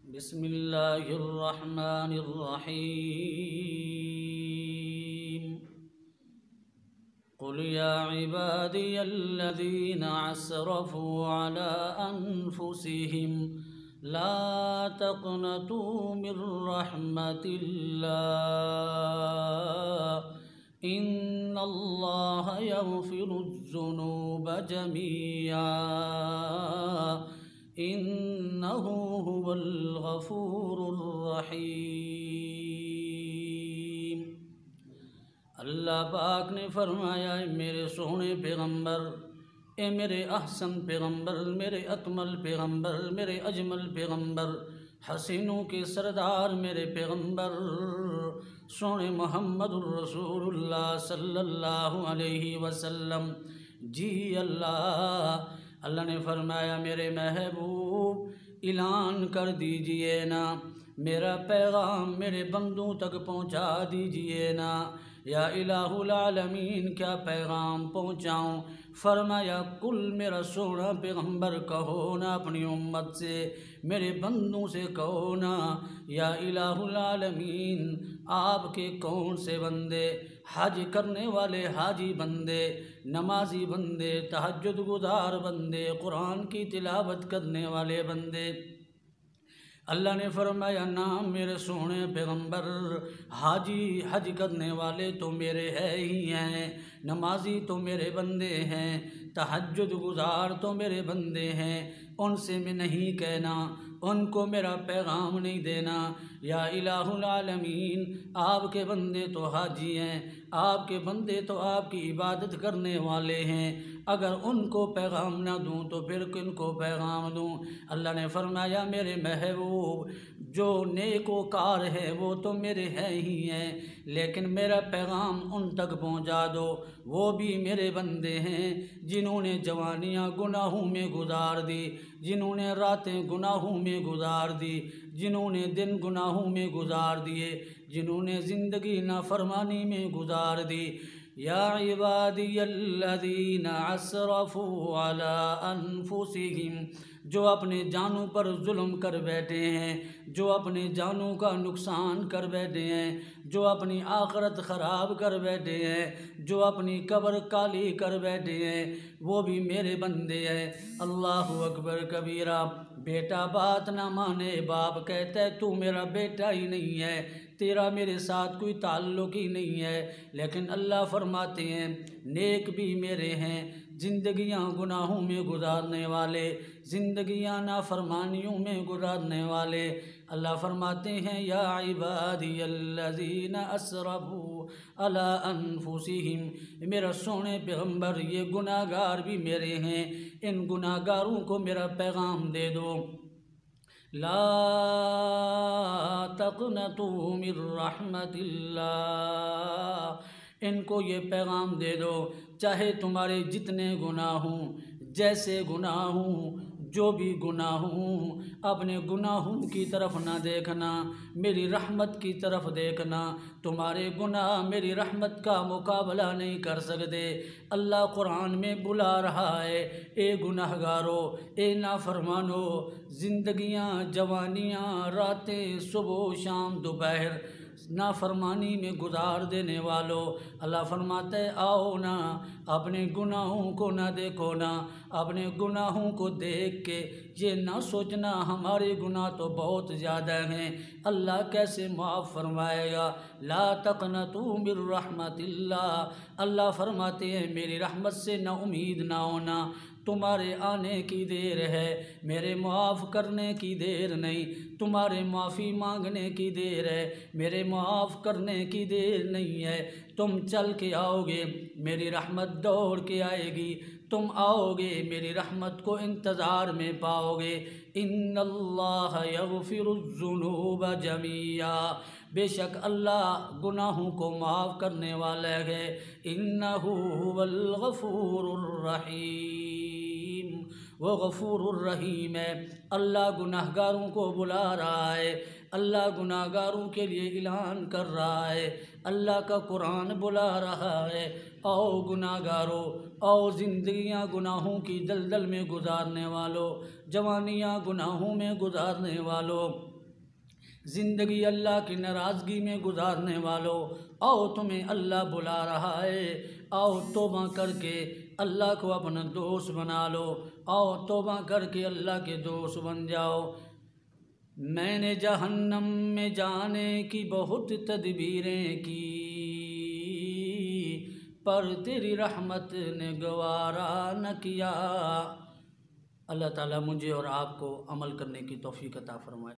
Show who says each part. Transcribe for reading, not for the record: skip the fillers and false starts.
Speaker 1: बिस्मिल्लाहिर्रहमानिर्रहीम। क़ुल या इबादियल्लज़ीना असरफ़ू अला अनफुसिहिम ला तक़नतू मिर रहमतिल्लाह इन्नल्लाह यग़फ़िरुज़्ज़ुनूब जमीआ इन्नहु हुवल गफ़ूरुर रहीम। अल्लाह पाक ने फरमाया, मेरे सोने पैगम्बर, ए मेरे अहसन पैगम्बर, मेरे अकमल पैगम्बर, मेरे अजमल पैगम्बर, हसीनों के सरदार मेरे पैगम्बर सोने मोहम्मदुर रसूलुल्लाह सल्लल्लाहु अलैहि वसल्लम। जी अल्लाह ने फरमाया, मेरे महबूब ऐलान कर दीजिए ना, मेरा पैगाम मेरे बंदों तक पहुँचा दीजिए ना। या इलाहुल आलमीन, क्या पैगाम पहुँचाऊँ? फरमाया, कुल मेरा सोना पैगम्बर कहो ना अपनी उम्मत से, मेरे बंदों से कहो ना, या इलाहुल आलमीन, आपके कौन से बंदे, हज करने वाले हाजी बंदे, नमाजी बंदे, तहज्जुद गुजार बंदे, कुरान की तिलावत करने वाले बंदे। अल्लाह ने फरमाया, नाम मेरे सोने पैगम्बर, हाजी हज करने वाले तो मेरे है ही हैं, नमाजी तो मेरे बंदे हैं, तहज्जुद गुजार तो मेरे बंदे हैं। उनसे मैं नहीं कहना, उनको मेरा पैगाम नहीं देना। या इलाहुल आलमीन, आपके बंदे तो हाजी हैं, आपके बंदे तो आपकी इबादत करने वाले हैं, अगर उनको पैगाम ना दूँ तो फिर किनको पैगाम दूँ? अल्लाह ने फरमाया, मेरे महबूब, जो नेकोकार है वो तो मेरे हैं ही हैं, लेकिन मेरा पैगाम उन तक पहुँचा दो, वो भी मेरे बंदे हैं जिन्होंने जवानियाँ गुनाहों में गुजार दी, जिन्होंने रातें गुनाहों में गुजार दी, जिन्होंने दिन गुनाहों में गुजार दिए, जिन्होंने ज़िंदगी नाफरमानी में गुजार दी। या इबादियल्लज़ीना असरफ़ू अला अनफुसिहिम, जो अपने जानों पर जुल्म कर बैठे हैं, जो अपने जानों का नुकसान कर बैठे हैं, जो अपनी आखिरत ख़राब कर बैठे हैं, जो अपनी कब्र काली कर बैठे हैं, वो भी मेरे बंदे हैं। अल्लाहु अकबर कबीरा। बेटा बात ना माने, बाप कहता है तू मेरा बेटा ही नहीं है, तेरा मेरे साथ कोई ताल्लुक़ ही नहीं है। लेकिन अल्लाह फरमाते हैं, नेक भी मेरे हैं, ज़िंदगियाँ गुनाहों में गुजारने वाले, ज़िंदगियाँ नाफरमानियों में गुजारने वाले। अल्लाह फरमाते हैं, या इबादियल्लज़ीना असरफ़ू अला अनफुसिहिम, मेरा सोने पैगम्बर, ये गुनाहगार भी मेरे हैं, इन गुनाहगारों को मेरा पैगाम दे दो। ला तक़नतू मिर रहमतिल्लाह, इनको ये पैगाम दे दो, चाहे तुम्हारे जितने गुनाह हों, जैसे गुनाह हों, जो भी गुनाह हों, अपने गुनाहों की तरफ ना देखना, मेरी रहमत की तरफ देखना। तुम्हारे गुनाह मेरी रहमत का मुकाबला नहीं कर सकते। अल्लाह कुरान में बुला रहा है, ए गुनाहगारो, ए नाफरमानो, ज़िंदगियाँ, जवानियाँ, रातें, सुबह शाम दोपहर नाफरमानी में गुजार देने वालों, अल्लाह फरमाता है, आओ ना, अपने गुनाहों को ना देखो ना, अपने गुनाहों को देख के ये ना सोचना हमारे गुनाह तो बहुत ज़्यादा हैं, अल्लाह कैसे माफ़ फरमाएगा। ला तक़नतू मिर रहमतिल्लाह, अल्लाह फरमाते हैं, मेरी रहमत से ना उम्मीद ना होना, तुम्हारे आने की देर है, मेरे माफ़ करने की देर नहीं, तुम्हारे माफ़ी मांगने की देर है, मेरे माफ़ करने की देर नहीं है। तुम चल के आओगे, मेरी रहमत दौड़ के आएगी, तुम आओगे, मेरी रहमत को इंतज़ार में पाओगे। इन्नल्लाह यग़फ़िरुज़्ज़ुनूब जमीआ, बेशक अल्लाह गुनाहों को माफ़ करने वाला है। इन्नहु हुवल गफ़ूरुर रहीम, वो गफ़ूरुर रहीम है। अल्लाह गुनाहगारों को बुला रहा है, अल्लाह गुनाहगारों के लिए ऐलान कर रहा है, अल्लाह का कुरान बुला रहा है, आओ गुनाहगारों, आओ ज़िंदगियाँ गुनाहों की दलदल में गुजारने वालों, जवानियाँ गुनाहों में गुजारने वालों, ज़िंदगी अल्लाह की नाराज़गी में गुजारने वालों, आओ तुम्हें अल्लाह बुला रहा है। आओ तौबा करके अल्लाह को अपना दोस्त बना लो। आओ तौबा करके अल्लाह के दोस्त बन जाओ। मैंने जहन्नम में जाने की बहुत तदबीरें की, पर तेरी रहमत ने गवारा न किया। अल्लाह ताला मुझे और आपको अमल करने की तौफीक अता फरमाए।